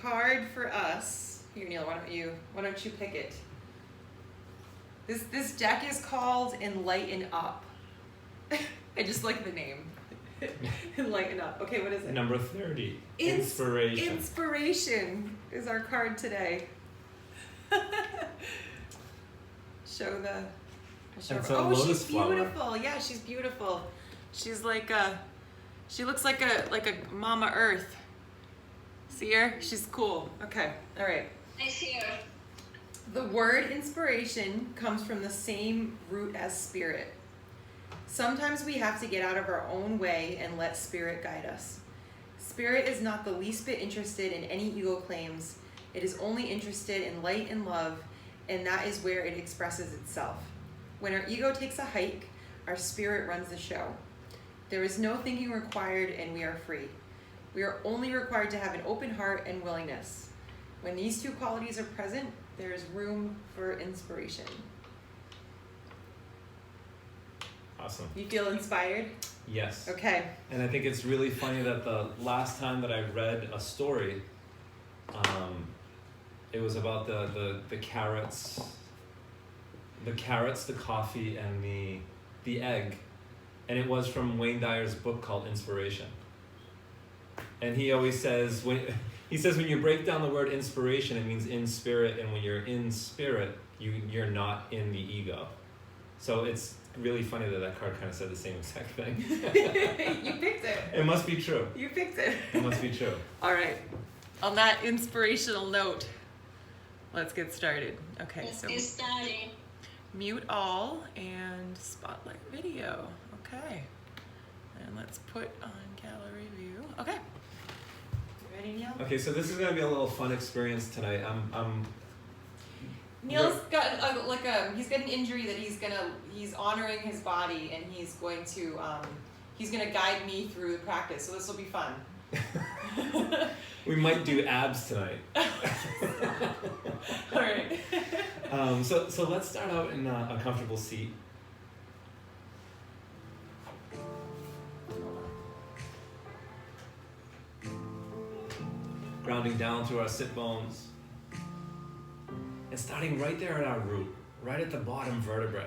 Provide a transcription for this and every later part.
card for us. Here, Neil, why don't you pick it? This deck is called Enlighten Up. I just like the name. Enlighten Up. Okay, what is it? Number 30. Inspiration. Inspiration is our card today. Show the. Oh, she's beautiful. Flower. Yeah, she's beautiful. She's like she looks like a Mama Earth. See her? She's cool. Okay. All right. I see her. The word inspiration comes from the same root as spirit. Sometimes we have to get out of our own way and let spirit guide us. Spirit is not the least bit interested in any ego claims. It is only interested in light and love, and that is where it expresses itself. When our ego takes a hike, our spirit runs the show. There is no thinking required, and we are free. We are only required to have an open heart and willingness. When these two qualities are present, there is room for inspiration. Awesome. You feel inspired? Yes. Okay. And I think it's really funny that the last time that I read a story, it was about the carrots, the coffee, and the egg. And it was from Wayne Dyer's book called Inspiration. And he always says, when you break down the word inspiration, it means in spirit, and when you're in spirit, you're not in the ego. So it's really funny that card kind of said the same exact thing. You picked it. It must be true. You picked it. It must be true. All right. On that inspirational note, let's get started. Okay, so starting. Mute all and spotlight video. Okay. And let's put on gallery view. Okay. You ready, Neil? Okay, so this is going to be a little fun experience tonight. Neil's got he's got an injury that he's honoring his body, and he's going to guide me through the practice. So this will be fun. We might do abs tonight. All right. So let's start out in a comfortable seat. Grounding down through our sit bones. And starting right there at our root, right at the bottom vertebrae.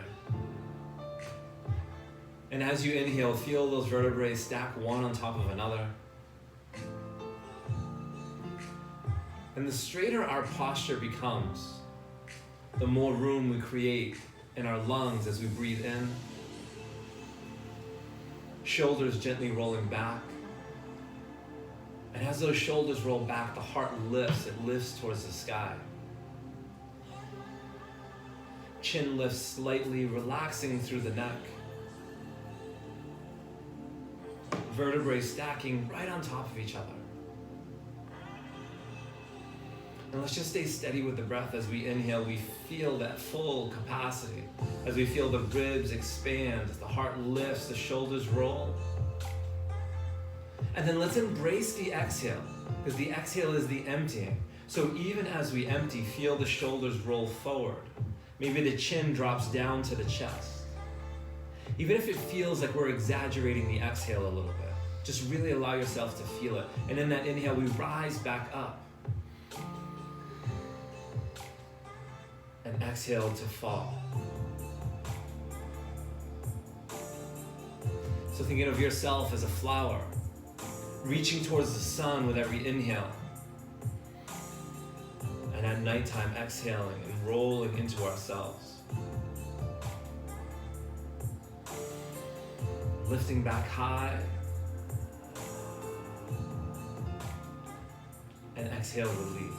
And as you inhale, feel those vertebrae stack one on top of another. And the straighter our posture becomes, the more room we create in our lungs as we breathe in. Shoulders gently rolling back. And as those shoulders roll back, the heart lifts. It lifts towards the sky. Chin lifts slightly, relaxing through the neck. Vertebrae stacking right on top of each other. And let's just stay steady with the breath. As we inhale, we feel that full capacity. As we feel the ribs expand, as the heart lifts, the shoulders roll. And then let's embrace the exhale, because the exhale is the emptying. So even as we empty, feel the shoulders roll forward. Maybe the chin drops down to the chest. Even if it feels like we're exaggerating the exhale a little bit, just really allow yourself to feel it. And in that inhale, we rise back up. And exhale to fall. So thinking of yourself as a flower, reaching towards the sun with every inhale. And at nighttime, exhaling and rolling into ourselves. Lifting back high. And exhale, release.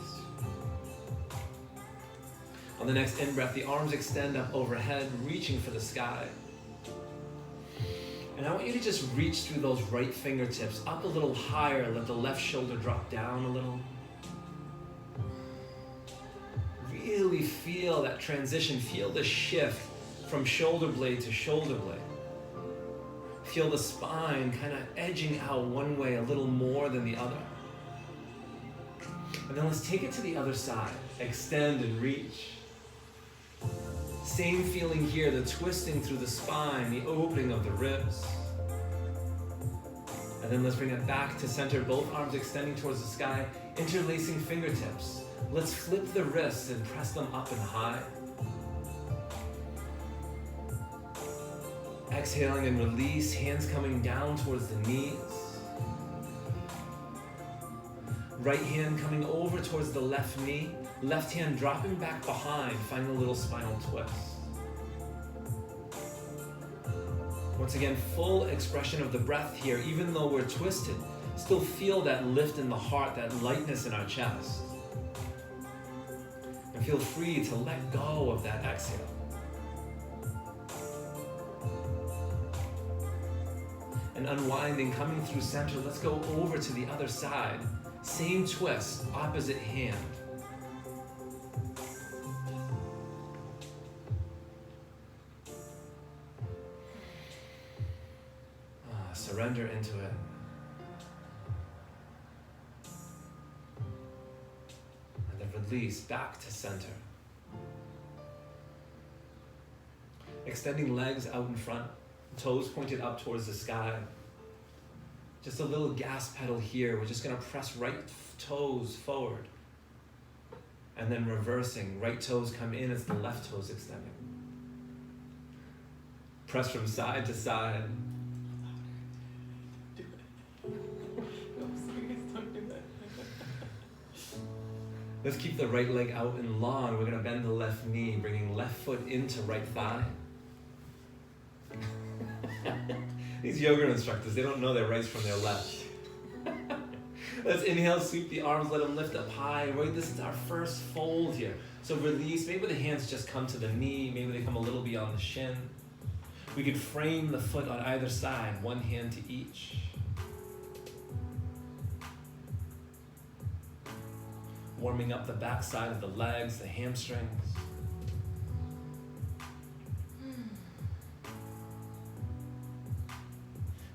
On the next in-breath, the arms extend up overhead, reaching for the sky. And I want you to just reach through those right fingertips up a little higher. Let the left shoulder drop down a little. Really feel that transition. Feel the shift from shoulder blade to shoulder blade. Feel the spine kind of edging out one way a little more than the other. And then let's take it to the other side. Extend and reach. Same feeling here, the twisting through the spine, the opening of the ribs. And then let's bring it back to center, both arms extending towards the sky, interlacing fingertips. Let's flip the wrists and press them up and high. Exhaling and release, hands coming down towards the knees. Right hand coming over towards the left knee, left hand dropping back behind, finding a little spinal twist. Once again, full expression of the breath here, even though we're twisted. Still feel that lift in the heart, that lightness in our chest. And feel free to let go of that exhale. And unwinding, coming through center, let's go over to the other side. Same twist, opposite hand. Surrender into it. And then release back to center. Extending legs out in front, toes pointed up towards the sky. Just a little gas pedal here. We're just going to press right toes forward. And then reversing. Right toes come in as the left toes extending. Press from side to side. Let's keep the right leg out and long. We're going to bend the left knee, bringing left foot into right thigh. These yoga instructors, they don't know their rights from their left. Let's inhale, sweep the arms, let them lift up high. Right, this is our first fold here. So release, maybe the hands just come to the knee, maybe they come a little beyond the shin. We could frame the foot on either side, one hand to each. Warming up the back side of the legs, the hamstrings.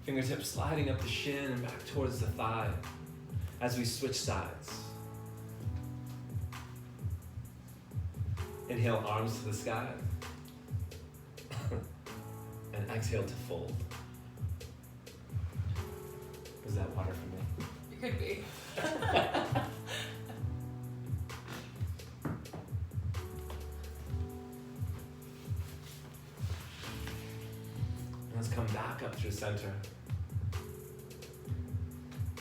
Fingertips sliding up the shin and back towards the thigh as we switch sides. Inhale, arms to the sky. And exhale to fold. Was that water for me? It could be. Let's come back up through center.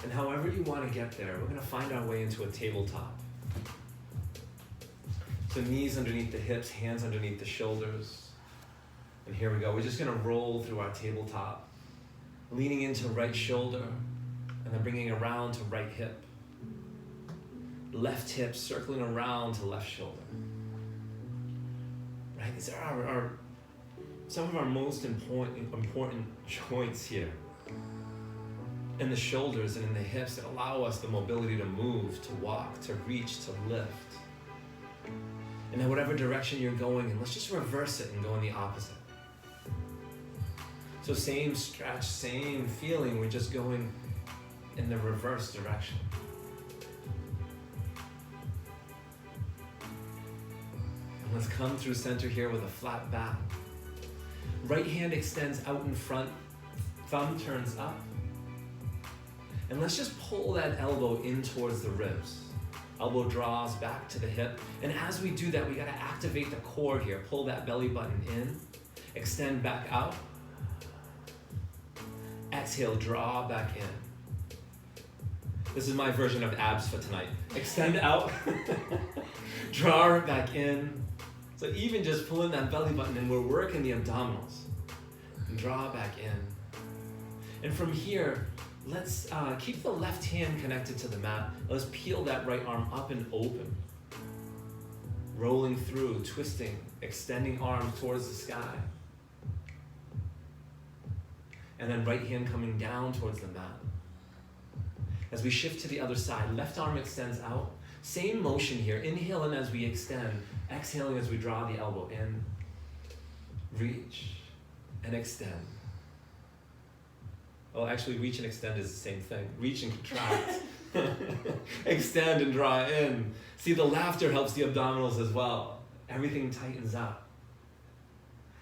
And however you want to get there, we're going to find our way into a tabletop. So knees underneath the hips, hands underneath the shoulders. And here we go. We're just going to roll through our tabletop. Leaning into right shoulder, and then bringing around to right hip. Left hip circling around to left shoulder. Right? These are some of our most important joints here. In the shoulders and in the hips that allow us the mobility to move, to walk, to reach, to lift. And in whatever direction you're going in, let's just reverse it and go in the opposite. So same stretch, same feeling, we're just going in the reverse direction. And let's come through center here with a flat back. Right hand extends out in front, thumb turns up. And let's just pull that elbow in towards the ribs. Elbow draws back to the hip. And as we do that, we gotta activate the core here. Pull that belly button in, extend back out. Exhale, draw back in. This is my version of abs for tonight. Extend out, draw back in. So even just pulling that belly button in, we're working the abdominals. And draw back in. And from here, let's keep the left hand connected to the mat. Let's peel that right arm up and open. Rolling through, twisting, extending arms towards the sky. And then right hand coming down towards the mat. As we shift to the other side, left arm extends out. Same motion here. Inhale in as we extend. Exhaling as we draw the elbow in. Reach and extend. Well, actually, reach and extend is the same thing. Reach and contract. Extend and draw in. See, the laughter helps the abdominals as well. Everything tightens up.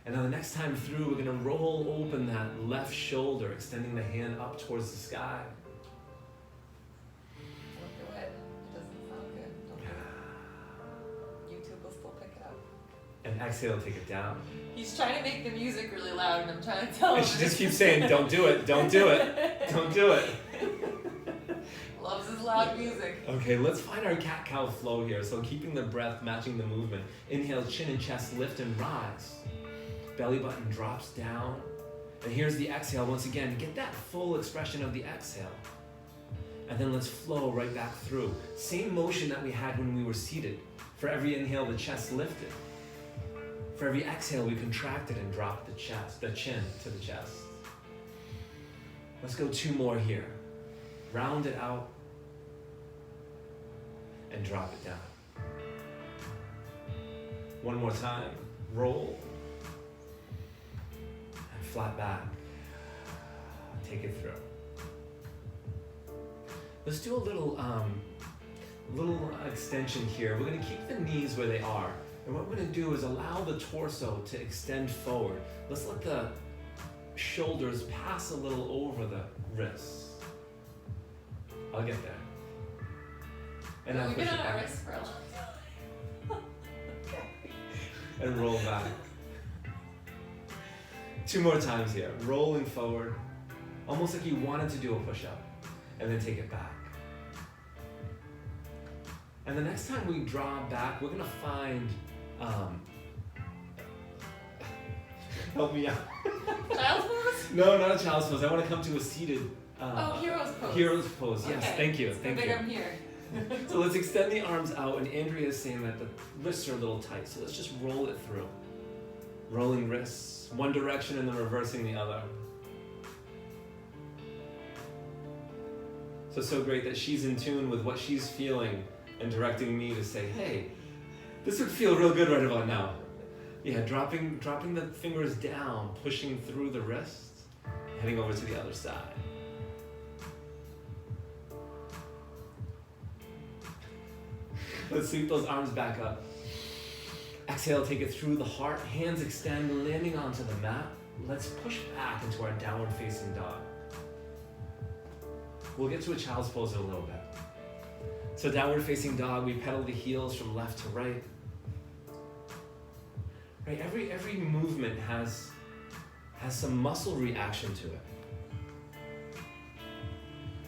And then the next time through, we're going to roll open that left shoulder, extending the hand up towards the sky. Don't do it. It doesn't sound good. Don't do it. YouTube will still pick it up. And exhale, take it down. He's trying to make the music really loud, and I'm trying to tell him. And she just keeps saying, don't do it, don't do it, don't do it. Loves his loud music. Okay, let's find our cat-cow flow here. So keeping the breath, matching the movement. Inhale, chin and chest lift and rise. Belly button drops down. And here's the exhale. Once again, get that full expression of the exhale. And then let's flow right back through. Same motion that we had when we were seated. For every inhale, the chest lifted. For every exhale, we contracted and dropped the chin to the chest. Let's go 2 more here. Round it out and drop it down. 1 more time. Roll. And flat back. Take it through. Let's do a little extension here. We're going to keep the knees where they are. And what we're going to do is allow the torso to extend forward. Let's let the shoulders pass a little over the wrists. I'll get there. And I'll We've push been it on our back. wrists for a long time. And roll back. 2 more times here. Rolling forward. Almost like you wanted to do a push-up. And then take it back. And the next time we draw back, we're going to find... help me out. Child's pose? No, not a child's pose. I want to come to a seated... Hero's pose. Hero's pose, yes. Okay. Thank you. It's Thank big you. I'm here. So let's extend the arms out, and Andrea is saying that the wrists are a little tight, so let's just roll it through. Rolling wrists, one direction and then reversing the other. So great that she's in tune with what she's feeling and directing me to say, hey, this would feel real good right about now. Yeah, dropping the fingers down, pushing through the wrists, heading over to the other side. Let's sweep those arms back up. Exhale, take it through the heart. Hands extend, landing onto the mat. Let's push back into our downward facing dog. We'll get to a child's pose in a little bit. So downward facing dog, we pedal the heels from left to right. Right, every movement has some muscle reaction to it.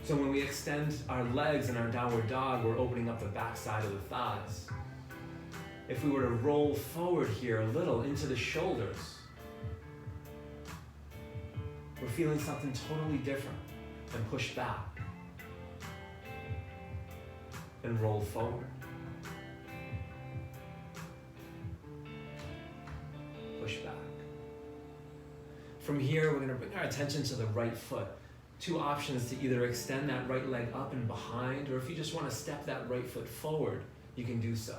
So when we extend our legs in our downward dog, we're opening up the back side of the thighs. If we were to roll forward here a little into the shoulders, we're feeling something totally different, and push back and roll forward. Push back. From here, we're going to bring our attention to the right foot. 2 options to either extend that right leg up and behind, or if you just want to step that right foot forward, you can do so.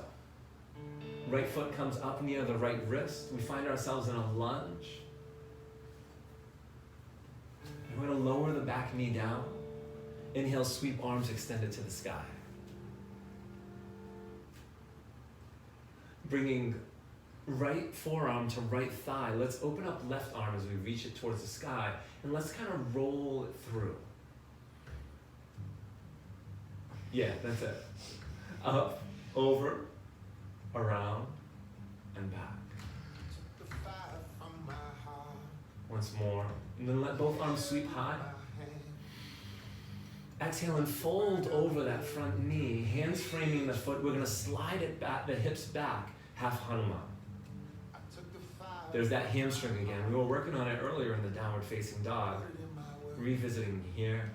Right foot comes up near the right wrist. We find ourselves in a lunge. We're going to lower the back knee down. Inhale, sweep arms extended to the sky. Bringing right forearm to right thigh. Let's open up left arm as we reach it towards the sky, and let's kind of roll it through. Yeah, that's it. Up, over, around, and back. Once more. And then let both arms sweep high. Exhale and fold over that front knee. Hands framing the foot. We're going to slide it back, the hips back, half Hanuman. There's that hamstring again. We were working on it earlier in the downward facing dog. Revisiting here.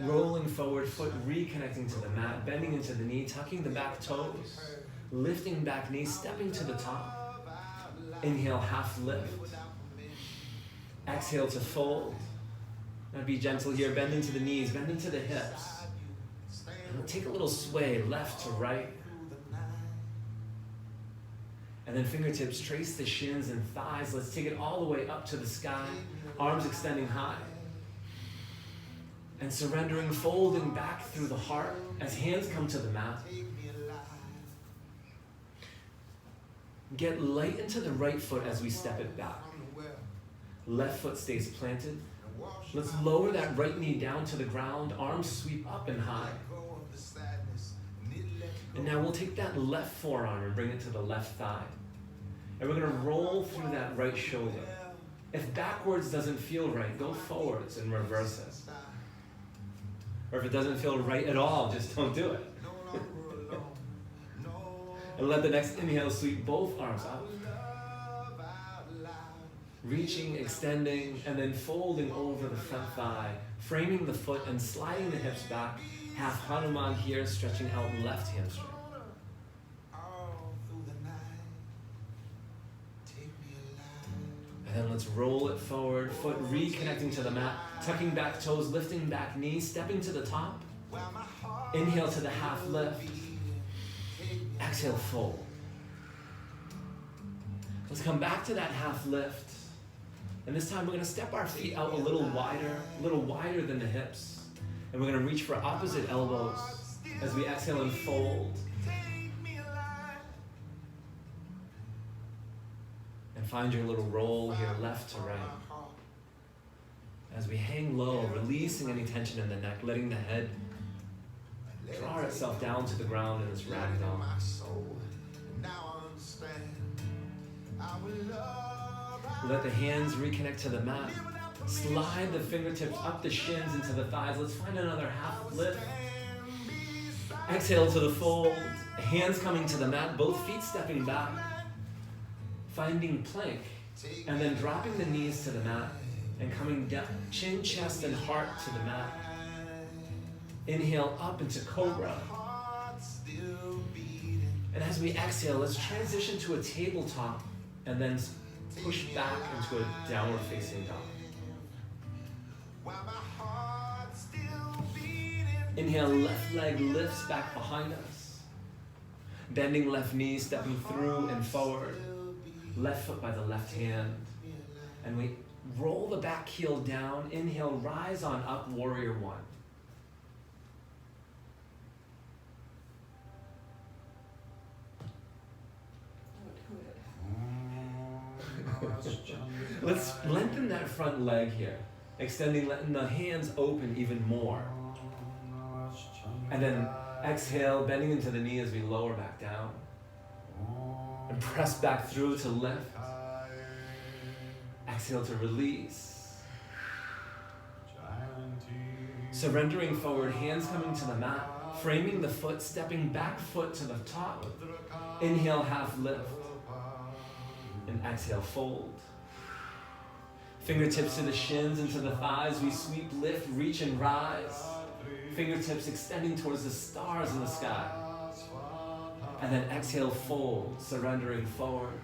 Rolling forward, foot reconnecting to the mat, bending into the knee, tucking the back toes, lifting back knee, stepping to the top. Inhale, half lift. Exhale to fold. Now be gentle here, bend into the knees, bend into the hips. And we'll take a little sway left to right. And then fingertips trace the shins and thighs. Let's take it all the way up to the sky. Arms extending high. And surrendering, folding back through the heart as hands come to the mat. Get light into the right foot as we step it back. Left foot stays planted. Let's lower that right knee down to the ground, arms sweep up and high. And now we'll take that left forearm and bring it to the left thigh. And we're gonna roll through that right shoulder. If backwards doesn't feel right, go forwards and reverse it. Or if it doesn't feel right at all, just don't do it. And let the next inhale sweep both arms up. Reaching, extending, and then folding over the front thigh, framing the foot and sliding the hips back. Half Hanuman here, stretching out left hamstring. And then let's roll it forward, foot reconnecting to the mat, tucking back toes, lifting back knees, stepping to the top. Inhale to the half lift. Exhale, fold. Let's come back to that half lift. And this time we're gonna step our feet out a little wider than the hips. And we're gonna reach for opposite elbows as we exhale and fold. And find your little roll here, left to right. As we hang low, releasing any tension in the neck, letting the head draw itself down to the ground in this ragdoll. Let the hands reconnect to the mat. Slide the fingertips up the shins into the thighs. Let's find another half lift. Exhale to the fold. Hands coming to the mat, both feet stepping back. Finding plank. And then dropping the knees to the mat and coming down, chin, chest, and heart to the mat. Inhale up into cobra. And as we exhale, let's transition to a tabletop and then push back into a downward facing dog. Inhale, left leg lifts back behind us. Bending left knee, stepping through and forward. Left foot by the left hand. And we roll the back heel down. Inhale, rise on up, warrior one. Let's lengthen that front leg here. Extending, letting the hands open even more. And then exhale, bending into the knee as we lower back down. And press back through to lift. Exhale to release. Surrendering forward, hands coming to the mat. Framing the foot, stepping back foot to the top. Inhale, half lift. And exhale, fold. Fingertips to the shins and to the thighs. We sweep, lift, reach, and rise. Fingertips extending towards the stars in the sky. And then exhale, fold, surrendering forward.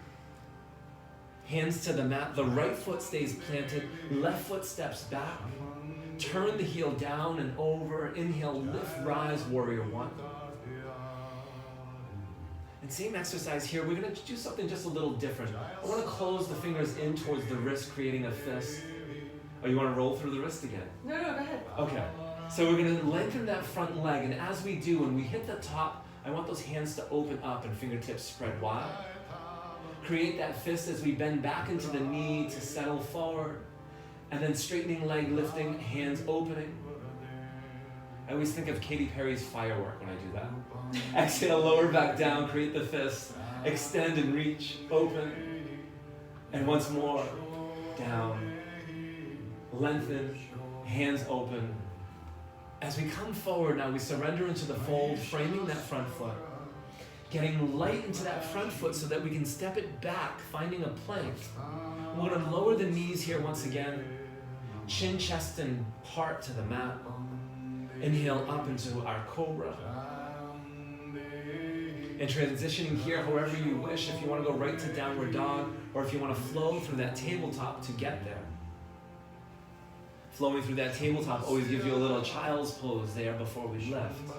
Hands to the mat. The right foot stays planted. Left foot steps back. Turn the heel down and over. Inhale, lift, rise, warrior one. And same exercise here. We're going to do something just a little different. I want to close the fingers in towards the wrist, creating a fist. Oh, you want to roll through the wrist again? No, go ahead. Okay. So we're going to lengthen that front leg. And as we do, when we hit the top, I want those hands to open up and fingertips spread wide. Create that fist as we bend back into the knee to settle forward. And then straightening leg, lifting, hands opening. I always think of Katy Perry's Firework when I do that. Exhale, lower back down, create the fist. Extend and reach, open. And once more, down. Lengthen, hands open. As we come forward now, we surrender into the fold, framing that front foot. Getting light into that front foot so that we can step it back, finding a plank. We're going to lower the knees here once again. Chin, chest, and heart to the mat. Inhale up into our cobra. And transitioning here however you wish. If you want to go right to downward dog, or if you want to flow through that tabletop to get there. Flowing through that tabletop always gives you a little child's pose there before we lift.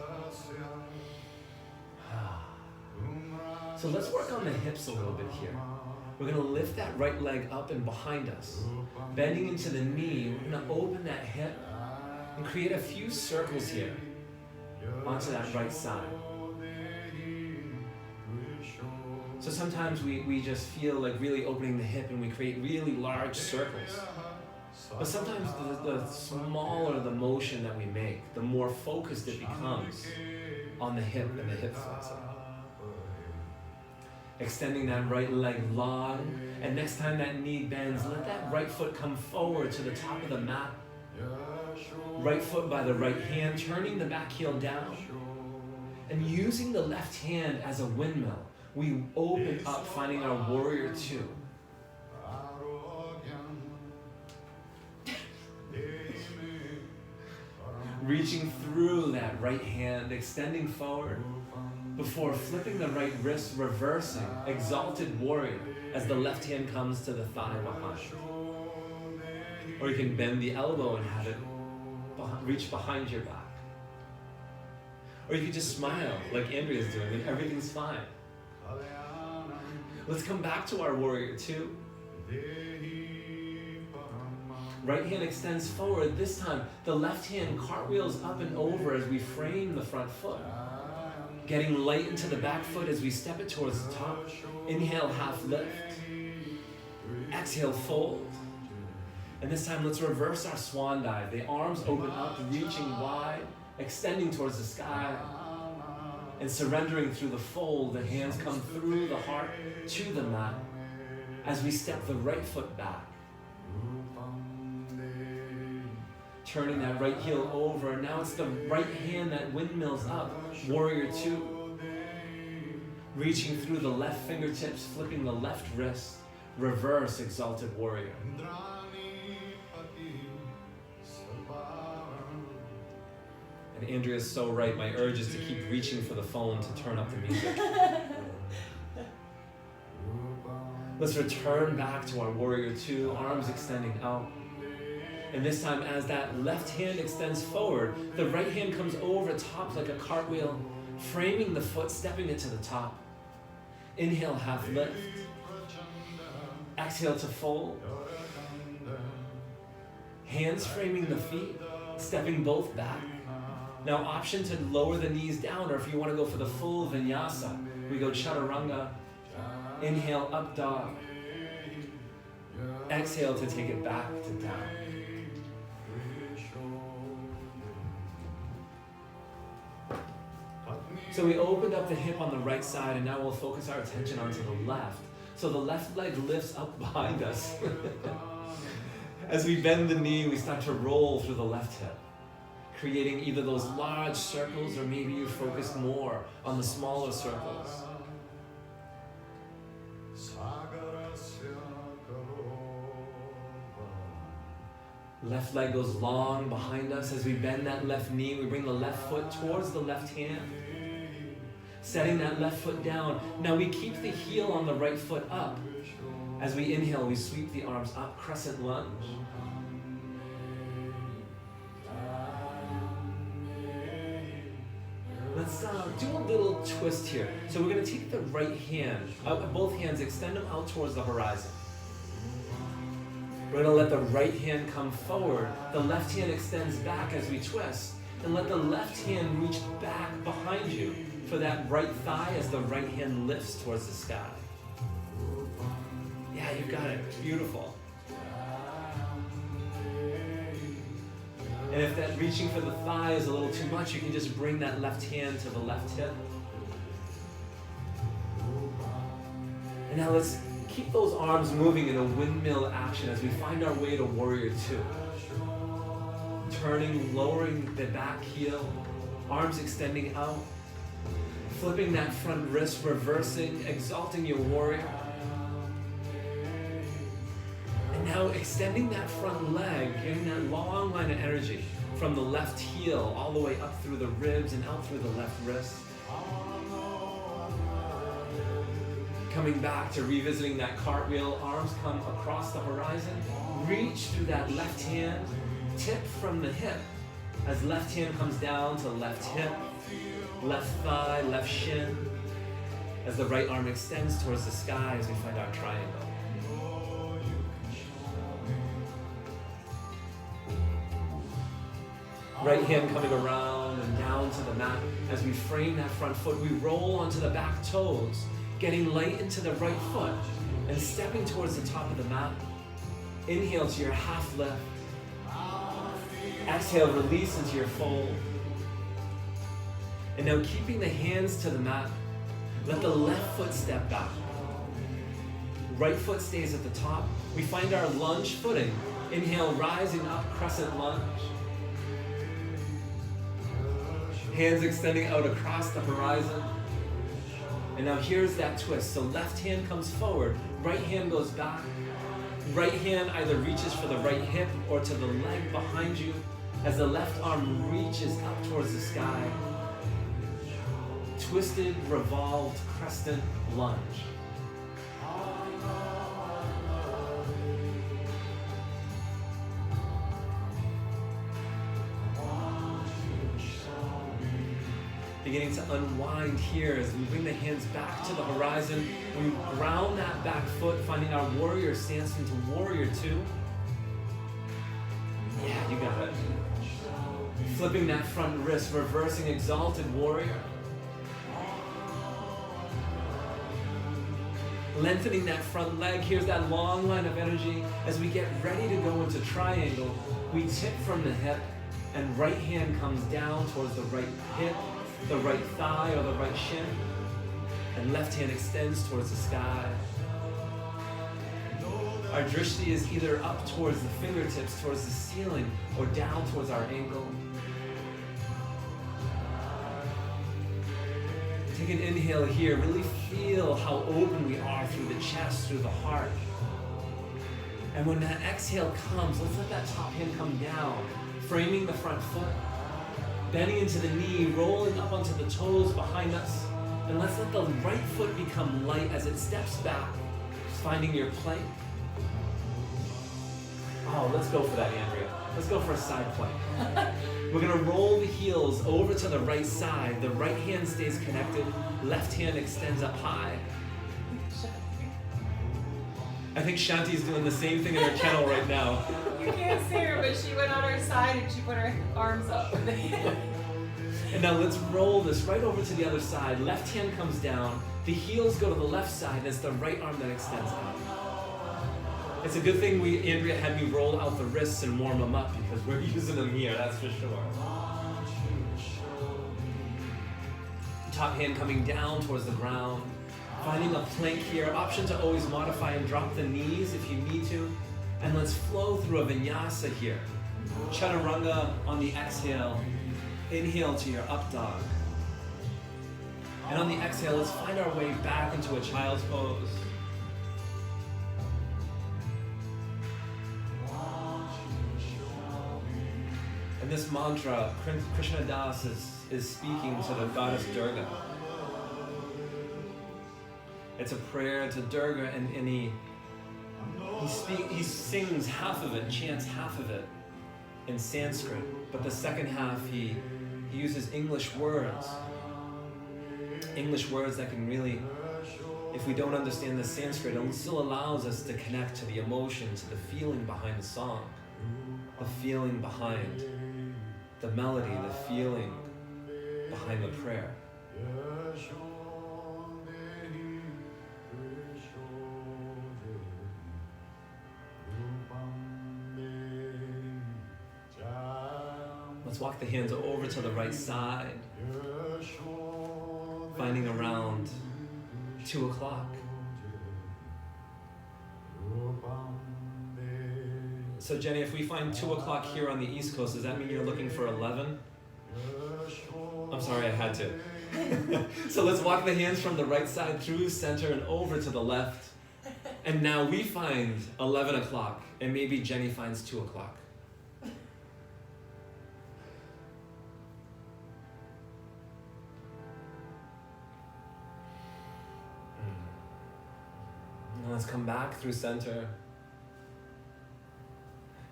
So let's work on the hips a little bit here. We're going to lift that right leg up and behind us. Bending into the knee, we're going to open that hip and create a few circles here onto that right side. So sometimes we just feel like really opening the hip and we create really large circles. But sometimes the smaller the motion that we make, the more focused it becomes on the hip and the hip flexor. Extending that right leg long, and next time that knee bends, let that right foot come forward to the top of the mat. Right foot by the right hand, turning the back heel down. And using the left hand as a windmill, we open up, finding our warrior two. Reaching through that right hand, extending forward, before flipping the right wrist, reversing, exalted warrior, as the left hand comes to the thigh behind. Or you can bend the elbow and have it reach behind your back. Or you can just smile like Andrea's doing and everything's fine. Let's come back to our warrior two. Right hand extends forward. This time, the left hand cartwheels up and over as we frame the front foot. Getting light into the back foot as we step it towards the top. Inhale, half lift. Exhale, fold. And this time, let's reverse our swan dive. The arms open up, reaching wide, extending towards the sky. And surrendering through the fold, the hands come through the heart to the mat as we step the right foot back. Turning that right heel over. Now it's the right hand that windmills up. Warrior two. Reaching through the left fingertips, flipping the left wrist. Reverse exalted warrior. And Andrea's so right. My urge is to keep reaching for the phone to turn up the music. Let's return back to our warrior two, arms extending out. And this time, as that left hand extends forward, the right hand comes over top like a cartwheel, framing the foot, stepping it to the top. Inhale, half lift. Exhale to fold. Hands framing the feet, stepping both back. Now, option to lower the knees down, or if you want to go for the full vinyasa, we go chaturanga. Inhale, up dog. Exhale to take it back to down. So we opened up the hip on the right side, and now we'll focus our attention onto the left. So the left leg lifts up behind us. As we bend the knee, we start to roll through the left hip, creating either those large circles, or maybe you focus more on the smaller circles. Left leg goes long behind us. As we bend that left knee, we bring the left foot towards the left hand, setting that left foot down. Now we keep the heel on the right foot up. As we inhale, we sweep the arms up, crescent lunge. Let's do a little twist here. So we're going to take the right hand, both hands, extend them out towards the horizon. We're going to let the right hand come forward. The left hand extends back as we twist. And let the left hand reach back behind you for that right thigh as the right hand lifts towards the sky. Yeah, you got it. Beautiful. And if that reaching for the thigh is a little too much, you can just bring that left hand to the left hip. And now let's keep those arms moving in a windmill action as we find our way to warrior two. Turning, lowering the back heel, arms extending out, flipping that front wrist, reversing, exalting your warrior. And now extending that front leg, getting that long line of energy from the left heel all the way up through the ribs and out through the left wrist. Coming back to revisiting that cartwheel, arms come across the horizon, reach through that left hand, tip from the hip as left hand comes down to left hip, left thigh, left shin, as the right arm extends towards the sky as we find our triangle. Right hand coming around and down to the mat as we frame that front foot. We roll onto the back toes, getting light into the right foot and stepping towards the top of the mat. Inhale to your half lift. Exhale, release into your fold. And now keeping the hands to the mat, let the left foot step back. Right foot stays at the top. We find our lunge footing. Inhale, rising up, crescent lunge. Hands extending out across the horizon. And now here's that twist. So left hand comes forward, right hand goes back. Right hand either reaches for the right hip or to the leg behind you as the left arm reaches up towards the sky. Twisted, revolved, crescent lunge. Beginning to unwind here as we bring the hands back to the horizon. We ground that back foot, finding our warrior stance into warrior two. Yeah, you got it. Flipping that front wrist, reversing exalted warrior. Lengthening that front leg. Here's that long line of energy. As we get ready to go into triangle, we tip from the hip and right hand comes down towards the right hip, the right thigh or the right shin, and left hand extends towards the sky. Our drishti is either up towards the fingertips, towards the ceiling, or down towards our ankle. Take an inhale here. Really feel how open we are through the chest, through the heart. And when that exhale comes, let's let that top hand come down, framing the front foot. Bending into the knee, rolling up onto the toes behind us. And let's let the right foot become light as it steps back, finding your plank. Oh, let's go for that, Andrea. Let's go for a side plank. We're gonna roll the heels over to the right side. The right hand stays connected, left hand extends up high. I think Shanti's doing the same thing in her kennel right now. You can't see her, but she went on her side and she put her arms up. And now let's roll this right over to the other side. Left hand comes down. The heels go to the left side, and it's the right arm that extends out. It's a good thing Andrea had me roll out the wrists and warm them up because we're using them here, that's for sure. Top hand coming down towards the ground. Finding a plank here. Option to always modify and drop the knees if you need to. And let's flow through a vinyasa here. Chaturanga on the exhale. Inhale to your up dog. And on the exhale, let's find our way back into a child's pose. And this mantra, Krishna Das is speaking to the goddess Durga. It's a prayer to Durga, and he sings half of it, chants half of it in Sanskrit, but the second half he uses English words that can really, if we don't understand the Sanskrit, it still allows us to connect to the emotion, to the feeling behind the song, the feeling behind the melody, the feeling behind the prayer. Let's walk the hands over to the right side, finding around 2 o'clock. So Jenny, if we find 2 o'clock here on the East Coast, does that mean you're looking for 11? I'm sorry, I had to. So let's walk the hands from the right side through center and over to the left. And now we find 11 o'clock, and maybe Jenny finds 2 o'clock. Now let's come back through center.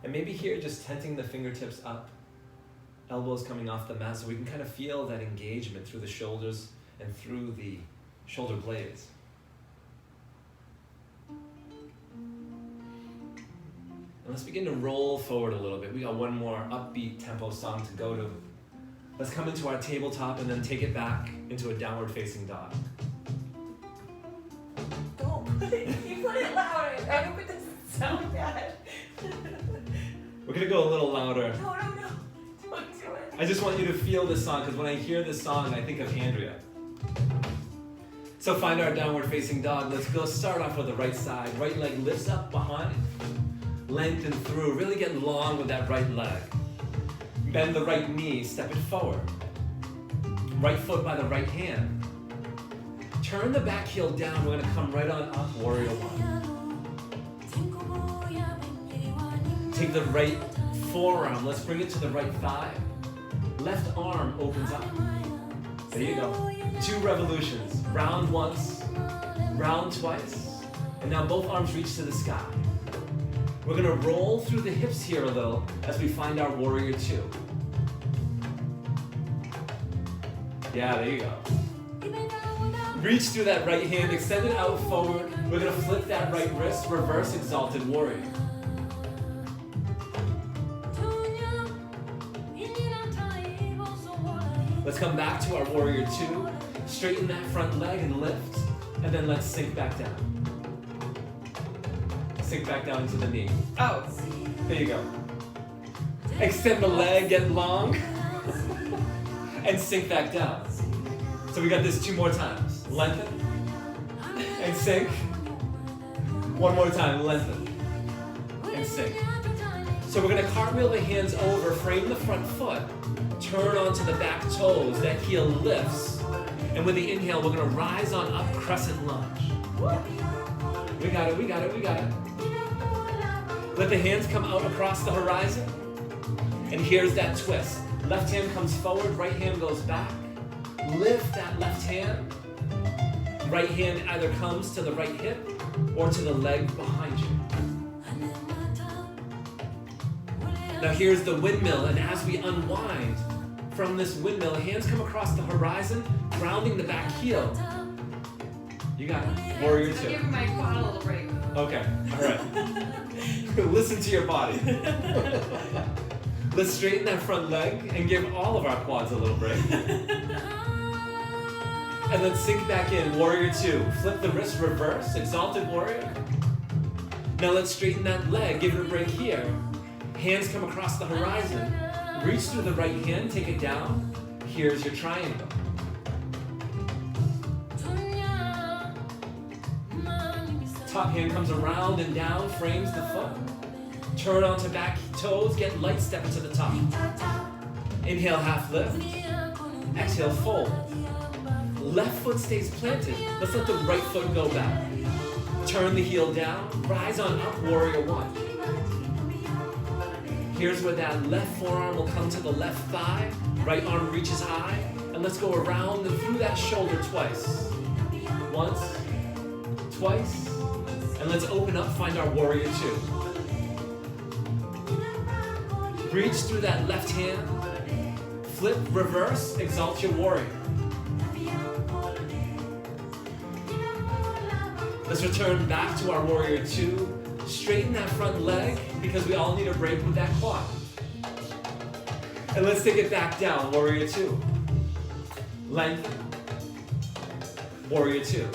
And maybe here, just tenting the fingertips up, elbows coming off the mat, so we can kind of feel that engagement through the shoulders and through the shoulder blades. And let's begin to roll forward a little bit. We got one more upbeat tempo song to go to. Let's come into our tabletop and then take it back into a downward facing dog. You put it louder. I hope it doesn't sound bad. We're gonna go a little louder. No. Don't do it. I just want you to feel this song, because when I hear this song, I think of Andrea. So find our downward facing dog. Let's go start off with the right side. Right leg lifts up behind. Lengthen through. Really get long with that right leg. Bend the right knee. Step it forward. Right foot by the right hand. Turn the back heel down. We're going to come right on up. Warrior one. Take the right forearm. Let's bring it to the right thigh. Left arm opens up. There you go. 2 revolutions. Round once, round twice, and now both arms reach to the sky. We're gonna roll through the hips here a little as we find our warrior 2. Yeah, there you go. Reach through that right hand, extend it out forward. We're gonna flip that right wrist, reverse exalted warrior. Let's come back to our warrior 2. Straighten that front leg and lift, and then let's sink back down. Sink back down into the knee. Oh. There you go. Extend the leg, get long, and sink back down. So we got this 2 more times. Lengthen, and sink. 1 more time, lengthen, and sink. So we're gonna cartwheel the hands over, frame the front foot, turn onto the back toes, that heel lifts. And with the inhale, we're gonna rise on up, crescent lunge. We got it. Let the hands come out across the horizon. And here's that twist. Left hand comes forward, right hand goes back. Lift that left hand. Right hand either comes to the right hip or to the leg behind you. Now here's the windmill, and as we unwind from this windmill, hands come across the horizon, grounding the back heel. You got it. Warrior 2. Give my quad a little break. Okay, all right. Listen to your body. Let's straighten that front leg and give all of our quads a little break. And let's sink back in. Warrior 2. Flip the wrist, reverse, exalted warrior. Now let's straighten that leg, give it a break here. Hands come across the horizon. Reach through the right hand, take it down. Here's your triangle. Top hand comes around and down, frames the foot. Turn onto back toes, get light step into the top. Inhale, half lift. Exhale, fold. Left foot stays planted. Let's let the right foot go back. Turn the heel down, rise on up, warrior 1. Here's where that left forearm will come to the left thigh. Right arm reaches high. And let's go around and through that shoulder twice. Once, twice. And let's open up, find our warrior 2. Reach through that left hand. Flip, reverse, exalt your warrior. Let's return back to our warrior 2. Straighten that front leg because we all need a break with that quad. And let's take it back down, warrior 2. Lengthen. Warrior 2.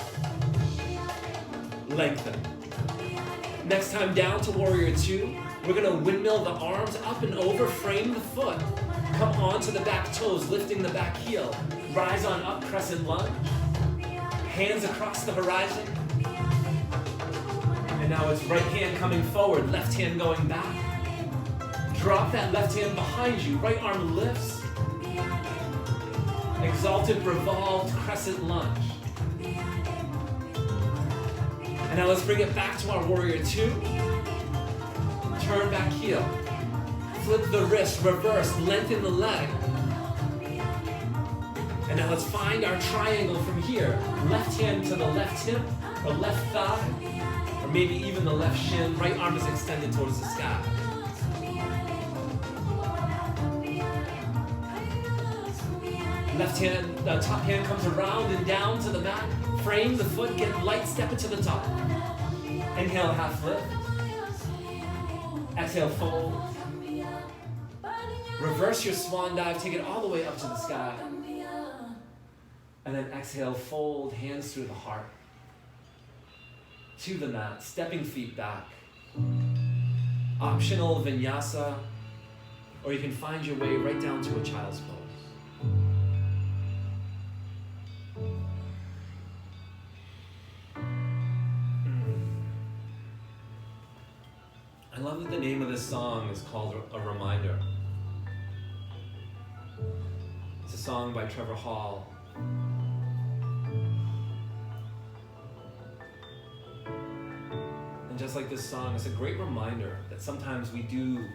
Lengthen. Next time down to warrior 2, we're gonna windmill the arms up and over, frame the foot. Come onto the back toes, lifting the back heel. Rise on up, crescent lunge. Hands across the horizon. And now it's right hand coming forward, left hand going back. Drop that left hand behind you, right arm lifts. Exalted, revolved, crescent lunge. And now let's bring it back to our warrior 2. Turn back heel. Flip the wrist, reverse, lengthen the leg. And now let's find our triangle from here. Left hand to the left hip, or left thigh, or maybe even the left shin. Right arm is extended towards the sky. Left hand, the top hand comes around and down to the mat. Frame the foot, get light step it to the top. Inhale, half lift. Exhale, fold. Reverse your swan dive, take it all the way up to the sky. And then exhale, fold, hands through the heart. to the mat, stepping feet back. Optional vinyasa, or you can find your way right down to a child's pose. I love that the name of this song is called A Reminder. It's a song by Trevor Hall. And just like this song, it's a great reminder that sometimes we do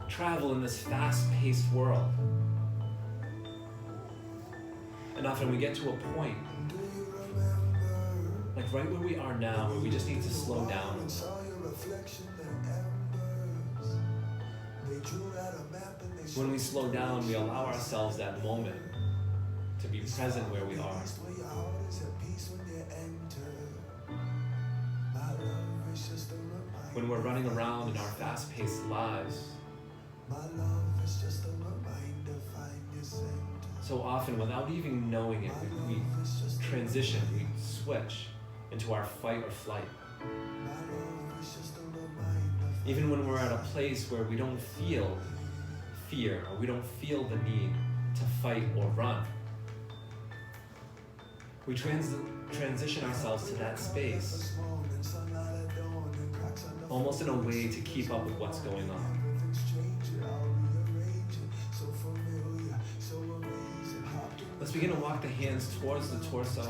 travel in this fast-paced world. And often we get to a point, like right where we are now, where we just need to slow down. When we slow down, we allow ourselves that moment to be present where we are. When we're running around in our fast-paced lives, so often, without even knowing it, we transition, we switch into our fight or flight. Even when we're at a place where we don't feel fear or we don't feel the need to fight or run, we transition ourselves to that space, almost in a way to keep up with what's going on. Let's begin to walk the hands towards the torso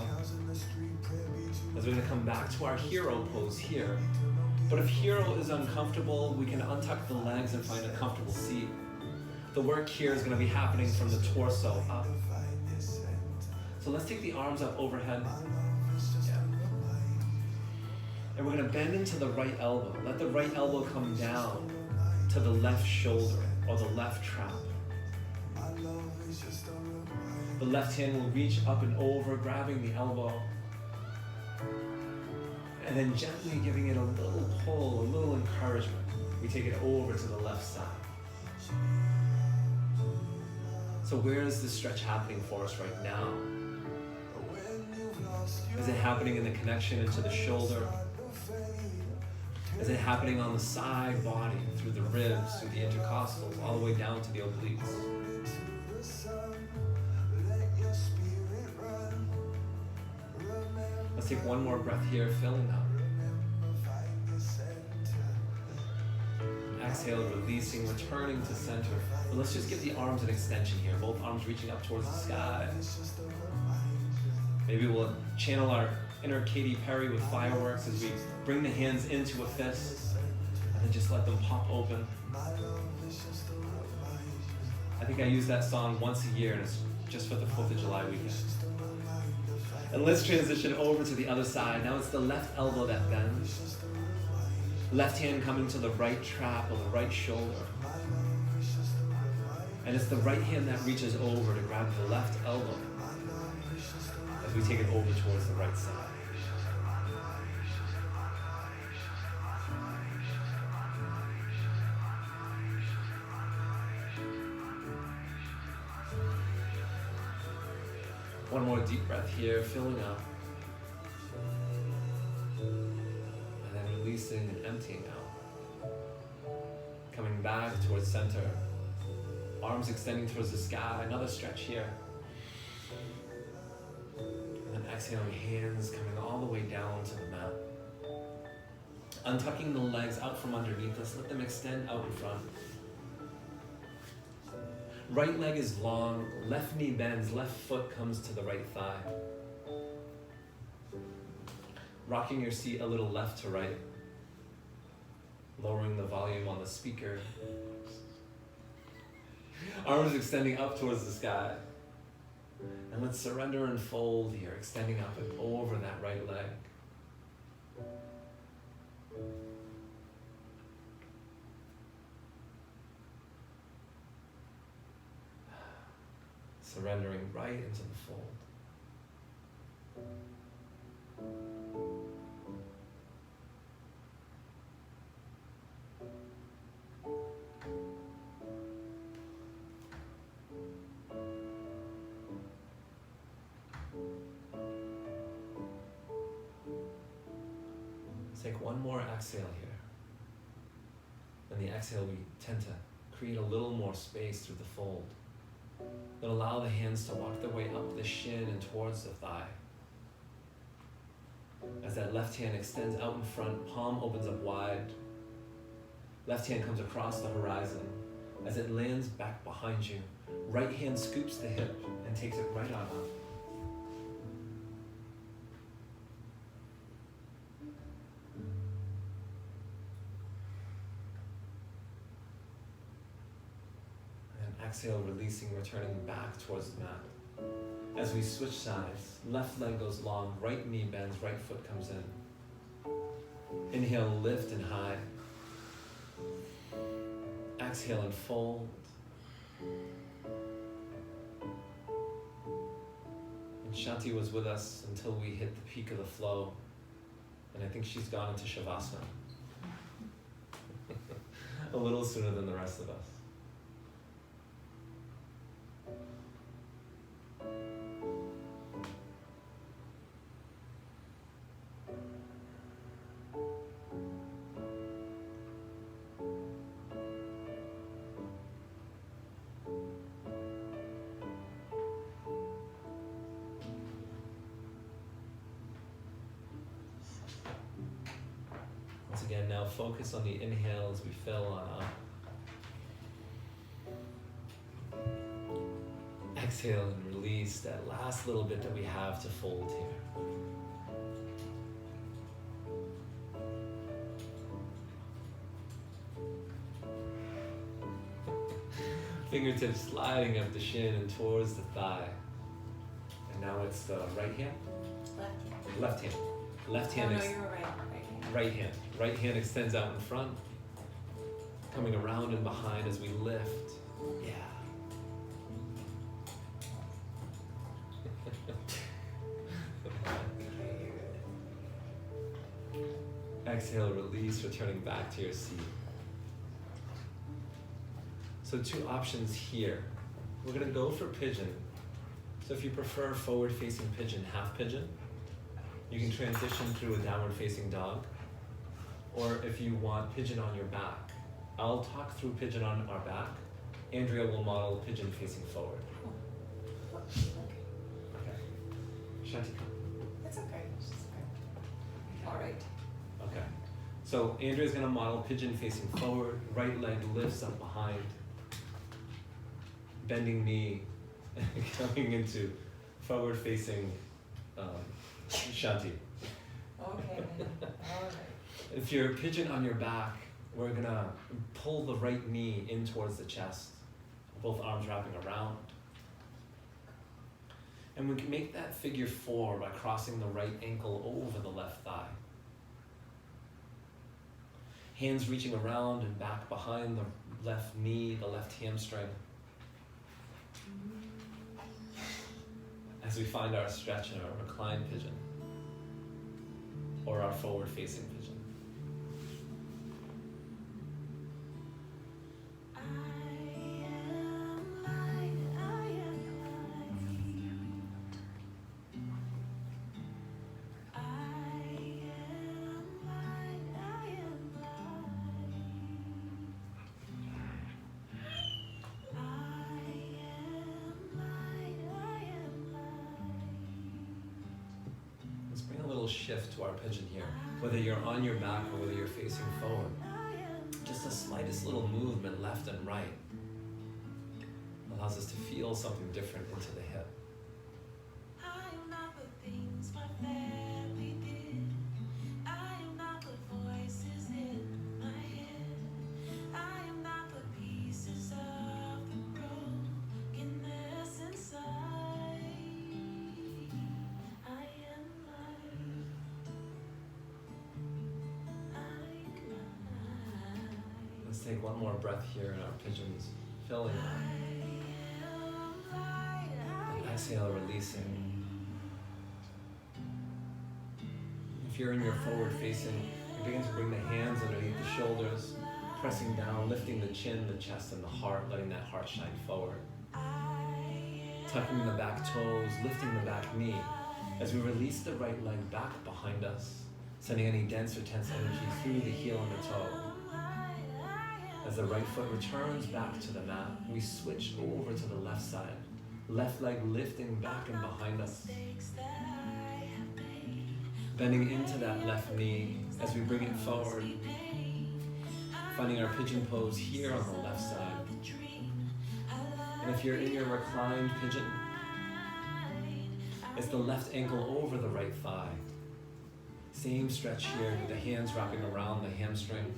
as we're going to come back to our hero pose here. But if hero is uncomfortable, we can untuck the legs and find a comfortable seat. The work here is going to be happening from the torso up. So let's take the arms up overhead. Yeah. And we're going to bend into the right elbow. Let the right elbow come down to the left shoulder or the left trap. The left hand will reach up and over, grabbing the elbow. And then gently giving it a little pull, a little encouragement. We take it over to the left side. So where is this stretch happening for us right now? Is it happening in the connection into the shoulder? Is it happening on the side body, through the ribs, through the intercostals, all the way down to the obliques? Let's take one more breath here, filling up. Exhale, releasing, returning to center. But let's just give the arms an extension here, both arms reaching up towards the sky. Maybe we'll channel our inner Katy Perry with fireworks as we bring the hands into a fist and then just let them pop open. I think I use that song once a year, and it's just for the 4th of July weekend. And let's transition over to the other side. Now it's the left elbow that bends. Left hand coming to the right trap or the right shoulder. And it's the right hand that reaches over to grab the left elbow as we take it over towards the right side. One more deep breath here, filling up. And then releasing and emptying out. Coming back towards center. Arms extending towards the sky. Another stretch here. And then exhaling, hands coming all the way down to the mat. Untucking the legs out from underneath us. Let them extend out in front. Right leg is long, left knee bends, left foot comes to the right thigh. Rocking your seat a little left to right. Lowering the volume on the speaker. Arms extending up towards the sky. And let's surrender and fold here, extending up and over that right leg. Surrendering right into the fold. Take one more exhale here. And the exhale, we tend to create a little more space through the fold. Then allow the hands to walk their way up the shin and towards the thigh. As that left hand extends out in front, palm opens up wide. Left hand comes across the horizon. As it lands back behind you, right hand scoops the hip and takes it right on up. Exhale, releasing, returning back towards the mat. As we switch sides, left leg goes long, right knee bends, right foot comes in. Inhale, lift and high. Exhale and fold. And Shanti was with us until we hit the peak of the flow. And I think she's gone into Shavasana. A little sooner than the rest of us. Once again, now focus on the inhale as we fill on up. Exhale and release that last little bit that we have to fold here. Fingertips sliding up the shin and towards the thigh. And now it's the right hand? Left hand. Left hand. Oh, no, you were right. Right hand. Right hand extends out in front, coming around and behind as we lift. Yeah. Exhale, release, returning back to your seat. So 2 options here. We're gonna go for pigeon. So if you prefer forward facing pigeon, half pigeon, you can transition through a downward facing dog. Or if you want pigeon on your back, I'll talk through pigeon on our back. Andrea will model pigeon facing forward. Okay. Shanti. It's okay. It's just okay. All right. Okay. So Andrea's gonna model pigeon facing forward, right leg lifts up behind, bending knee, coming into forward facing Shanti. Okay. All right. If you're pigeon on your back, we're gonna pull the right knee in towards the chest, both arms wrapping around. And we can make that figure 4 by crossing the right ankle over the left thigh. Hands reaching around and back behind the left knee, the left hamstring. As we find our stretch in our reclined pigeon or our forward facing pigeon. Shift to our pigeon here, whether you're on your back or whether you're facing forward. Just the slightest little movement left and right allows us to feel something different into the hip. Let's take one more breath here in our pigeons, filling up. And exhale, releasing. If you're in your forward facing, you begin to bring the hands underneath the shoulders, pressing down, lifting the chin, the chest, and the heart, letting that heart shine forward. Tucking the back toes, lifting the back knee. As we release the right leg back behind us, Sending any dense or tense energy through the heel and the toe. As the right foot returns back to the mat, we switch over to the left side. Left leg lifting back and behind us. Bending into that left knee as we bring it forward. Finding our pigeon pose here on the left side. And if you're in your reclined pigeon, it's the left ankle over the right thigh. Same stretch here with the hands wrapping around the hamstring.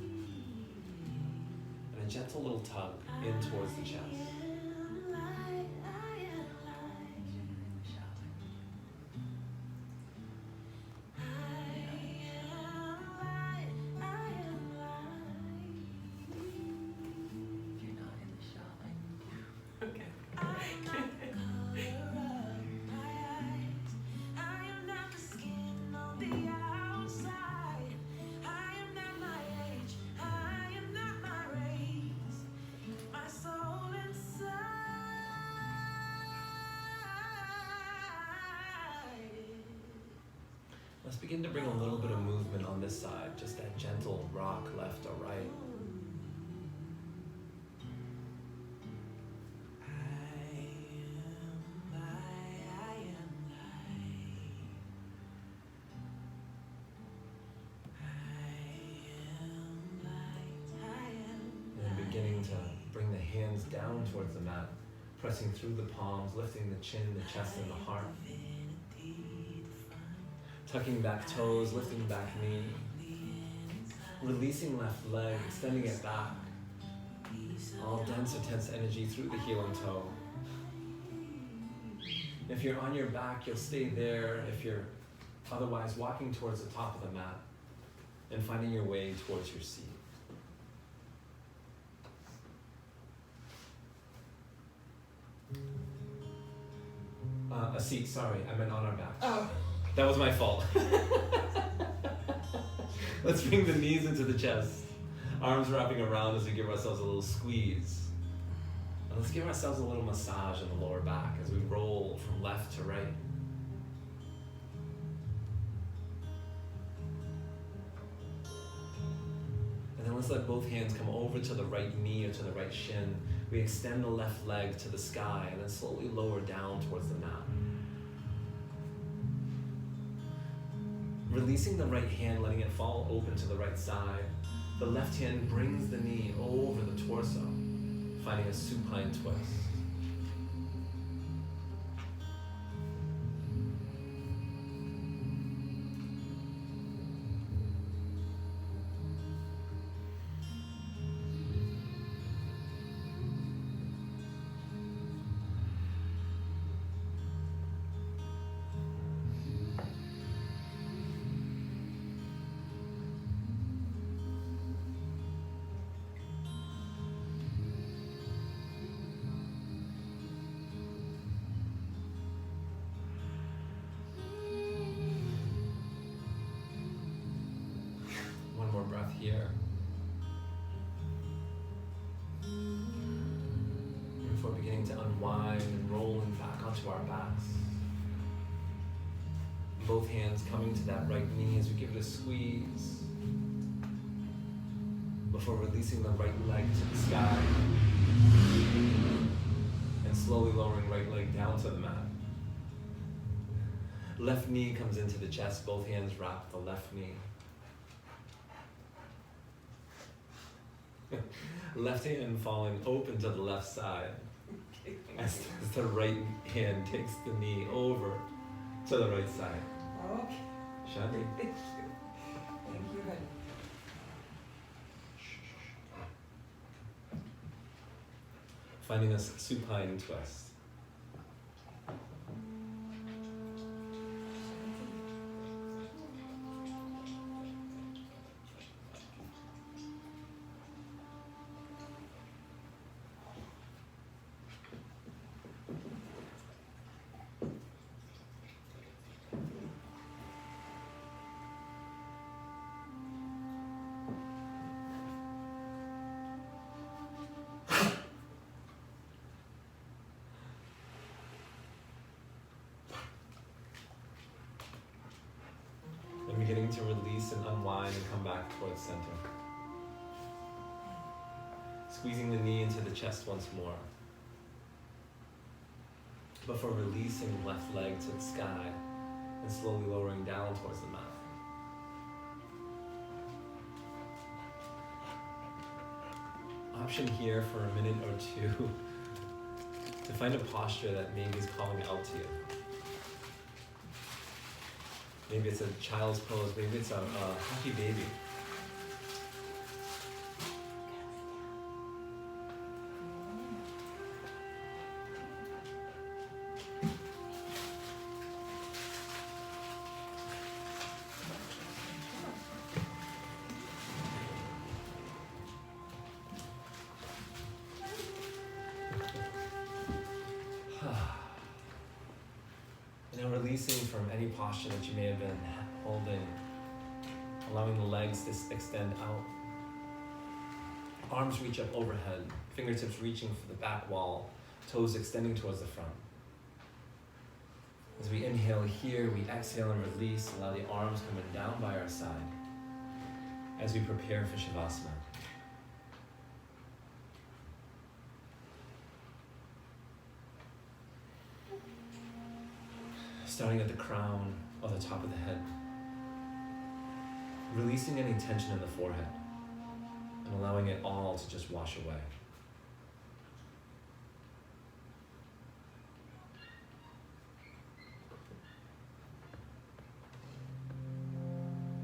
And a gentle little tug in towards the chest. Let's begin to bring a little bit of movement on this side, just that gentle rock left or right. And beginning to bring the hands down towards the mat, pressing through the palms, lifting the chin, the chest, and the heart. Tucking back toes, lifting back knee. Releasing left leg, extending it back. All dense or tense energy through the heel and toe. If you're on your back, you'll stay there. If you're otherwise walking towards the top of the mat and finding your way towards your seat. A seat, sorry, I meant on our back. Oh. That was my fault. Let's bring the knees into the chest. Arms wrapping around as we give ourselves a little squeeze. And let's give ourselves a little massage in the lower back as we roll from left to right. And then let's let both hands come over to the right knee or to the right shin. We extend the left leg to the sky and then slowly lower down towards the mat. Releasing the right hand, letting it fall open to the right side. The left hand brings the knee over the torso, finding a supine twist. Here. Before beginning to unwind and rolling back onto our backs. Both hands coming to that right knee as we give it a squeeze. Before releasing the right leg to the sky. And slowly lowering right leg down to the mat. Left knee comes into the chest, both hands wrap the left knee. Left hand falling open to the left side as the right hand takes the knee over to the right side. Okay. Shanti. Thank you. Finding a supine twist. unwind and come back towards center. Squeezing the knee into the chest once more. Before releasing the left leg to the sky and slowly lowering down towards the mat. Option here for a minute or two to find a posture that maybe is calling out to you. Maybe it's a child's pose, maybe it's a happy baby. Now releasing from any posture that you may have been holding, allowing the legs to extend out. Arms reach up overhead, fingertips reaching for the back wall, toes extending towards the front. As we inhale here, we exhale and release, allow the arms coming down by our side as we prepare for Shavasana. Starting at the crown of the top of the head, releasing any tension in the forehead and allowing it all to just wash away.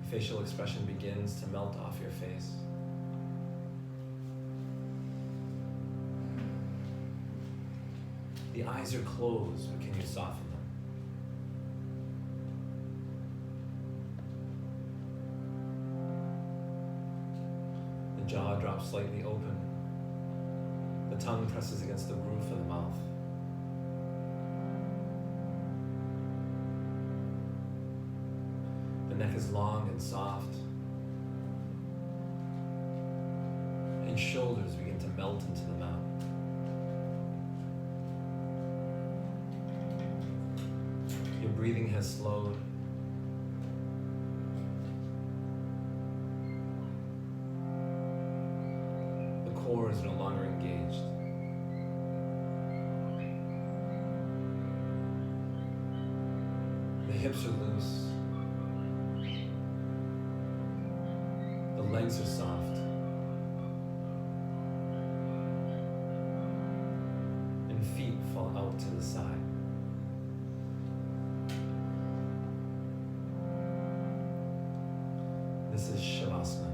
Facial expression begins to melt off your face. The eyes are closed, but can you soften them? The jaw drops slightly open. The tongue presses against the roof of the mouth. The neck is long and soft. And shoulders begin to melt into the mat. Your breathing has slowed. The core is no longer engaged. The hips are loose. The legs are soft. And feet fall out to the side. This is Shavasana.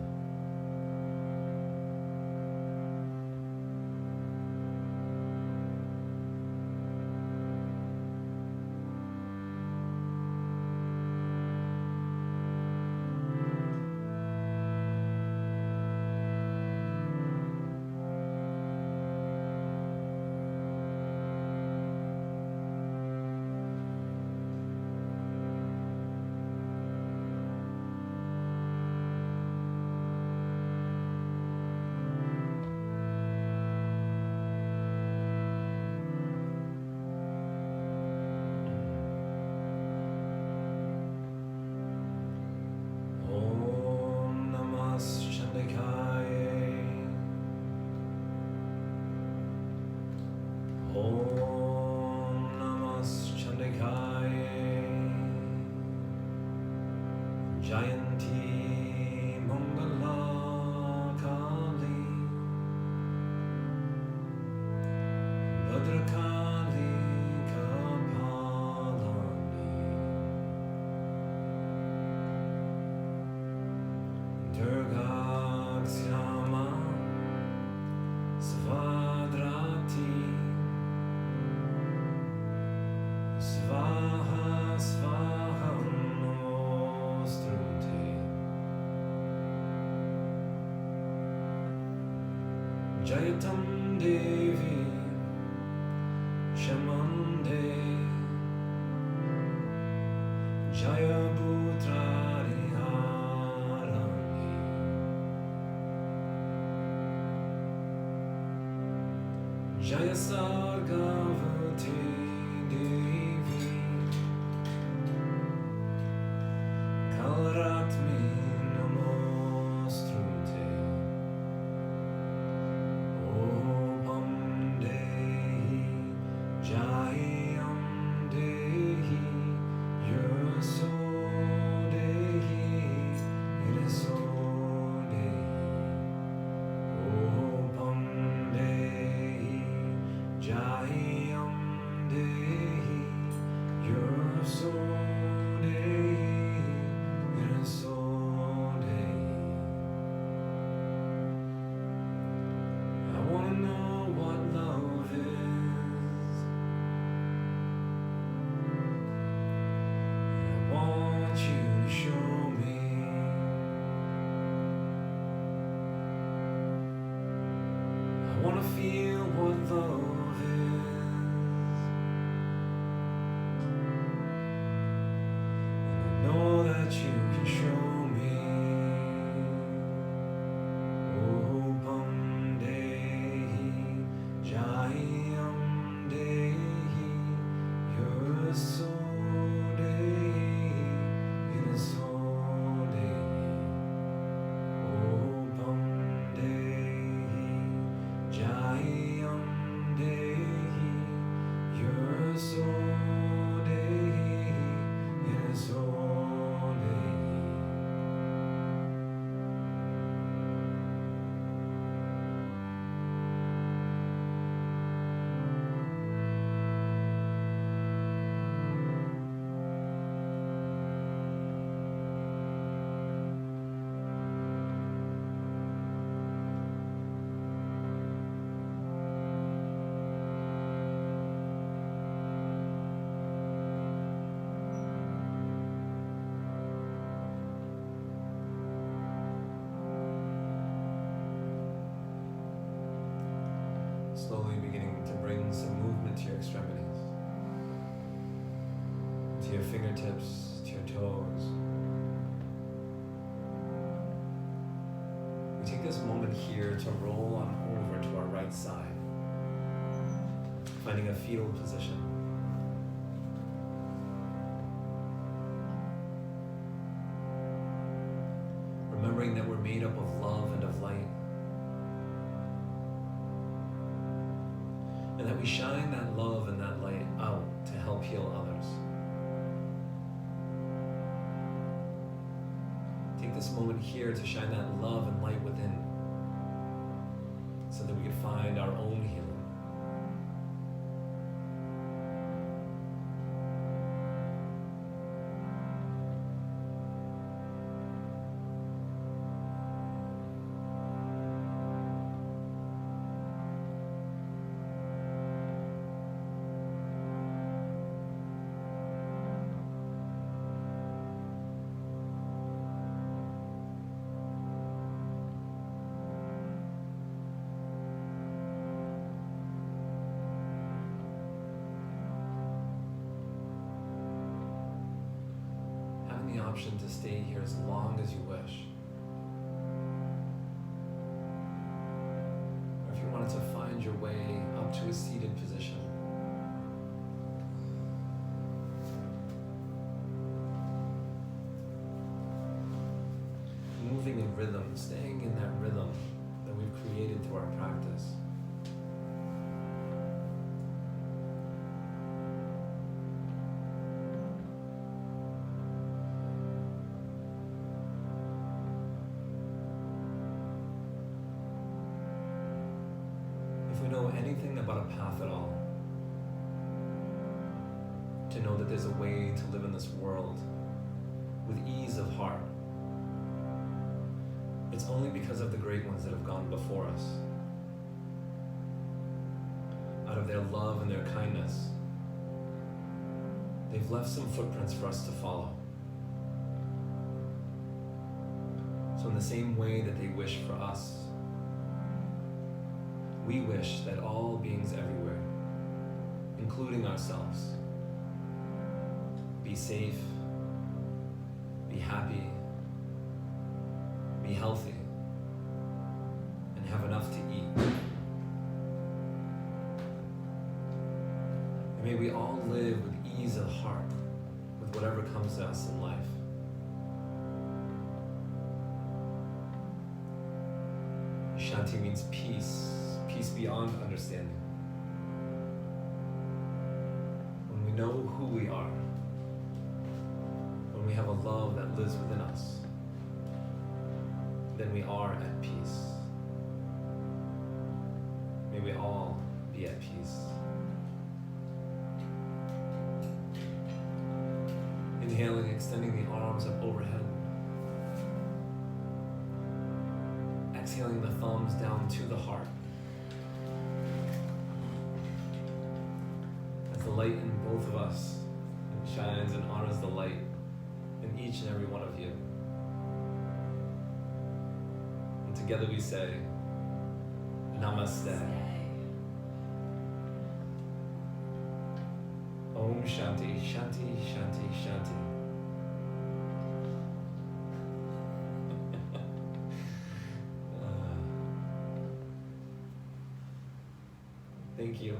Jayanti Mangala Kali Bhadrakali Kapalani Durga Kshama Svadrati Svaha Svaha Jayatam Devi Shamande Jaya Putrari Harani Jaya Sargavati Devi Kalratmi No love is. And I know that you can show me. Oh, Pam Dehi, Jayam Dehi, you're so Dehi, you're so Dehi. Oh, Pam Dehi, Jayam Dehi, you're so Dehi, you're so Dehi. Slowly beginning to bring some movement to your extremities, to your fingertips, to your toes. We take this moment here to roll on over to our right side, finding a fetal position. Remembering that we're made up of love and of light. And that we shine that love and that light out to help heal others. Take this moment here to shine that love and light within so that we can find our own healing. The option to stay here as long as you wish. Or if you wanted to find your way up to a seated position. Moving in rhythm, staying in that rhythm that we've created through our practice. If we know anything about a path at all, to know that there's a way to live in this world with ease of heart, it's only because of the great ones that have gone before us. Out of their love and their kindness, they've left some footprints for us to follow. So in the same way that they wish for us, we wish that all beings everywhere, including ourselves, be safe, be happy, be healthy, and have enough to eat. And may we all live with ease of heart with whatever comes to us in life. Shanti means peace, peace beyond understanding. When we know who we are, when we have a love that lives within us, then we are at peace. May we all be at peace. Inhaling, extending the arms up overhead. Exhaling the thumbs down to the heart. As the light in both of us shines and honors the light in each and every one of you. And together we say, Namaste. Om Shanti, Shanti, Shanti, Shanti. Thank you.